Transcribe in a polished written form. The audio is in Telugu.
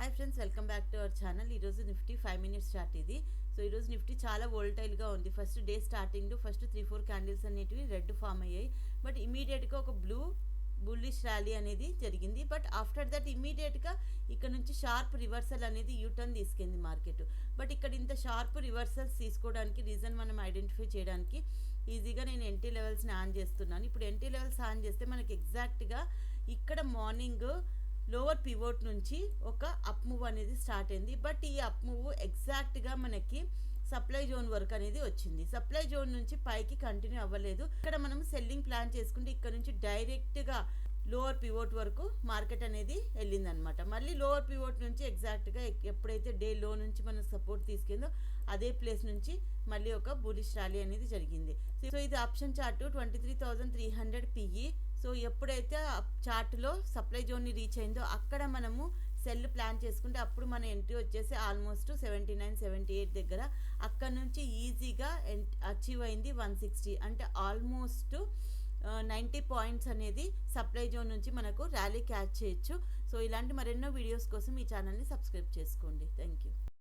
Hi friends, welcome back to our channel. ఈరోజు నిఫ్టీ 5 మినిట్స్ చార్ట్ ఇది. సో ఈరోజు నిఫ్టీ చాలా వోల్టైల్గా ఉంది. ఫస్ట్ డే స్టార్టింగ్లో ఫస్ట్ 3-4 క్యాండిల్స్ అనేటివి రెడ్ ఫామ్ అయ్యాయి. బట్ ఇమీడియట్గా ఒక బుల్లిష్ ర్యాలీ అనేది జరిగింది. బట్ ఆఫ్టర్ దట్ ఇమీడియట్గా ఇక్కడ నుంచి షార్ప్ రివర్సల్ అనేది యూటర్న్ తీసుకెళ్ళింది మార్కెట్. బట్ ఇక్కడ ఇంత షార్ప్ రివర్సల్స్ తీసుకోవడానికి రీజన్ మనం ఐడెంటిఫై చేయడానికి ఈజీగా నేను ఎన్టీ లెవెల్స్ని ఆన్ చేస్తున్నాను. ఇప్పుడు ఎన్టీ లెవెల్స్ ఆన్ చేస్తే మనకి ఎగ్జాక్ట్గా ఇక్కడ మార్నింగ్ లోవర్ పివోట్ నుంచి ఒక అప్ మూవ్ అనేది స్టార్ట్ అయింది. బట్ ఈ అప్ మూవ్ ఎగ్జాక్ట్గా మనకి సప్లై జోన్ వరకు అనేది వచ్చింది. సప్లై జోన్ నుంచి పైకి కంటిన్యూ అవ్వలేదు. ఇక్కడ మనం సెల్లింగ్ ప్లాన్ చేసుకుంటే ఇక్కడ నుంచి డైరెక్ట్గా లోవర్ పివోట్ వరకు మార్కెట్ అనేది వెళ్ళిందనమాట. మళ్ళీ లోవర్ పివోట్ నుంచి ఎగ్జాక్ట్గా ఎప్పుడైతే డే లో నుంచి మనం సపోర్ట్ తీసుకుందో అదే ప్లేస్ నుంచి మళ్ళీ ఒక బులిష్ ర్యాలీ అనేది జరిగింది. సో ఇది ఆప్షన్ చార్ట్ 23,300 పిఈ. సో ఎప్పుడైతే చార్ట్లో సప్లై జోన్ని రీచ్ అయిందో అక్కడ మనము సెల్ ప్లాన్ చేసుకుంటే అప్పుడు మన ఎంట్రీ వచ్చేసి ఆల్మోస్ట్ 79-78 దగ్గర. అక్కడ నుంచి ఈజీగా అచీవ్ అయింది 160, అంటే ఆల్మోస్ట్ 90 పాయింట్స్ అనేది సప్లై జోన్ నుంచి మనకు ర్యాలీ క్యాచ్ చేయొచ్చు. సో ఇలాంటి మరెన్నో వీడియోస్ కోసం ఈ ఛానల్ని సబ్స్క్రైబ్ చేసుకోండి. Thank you.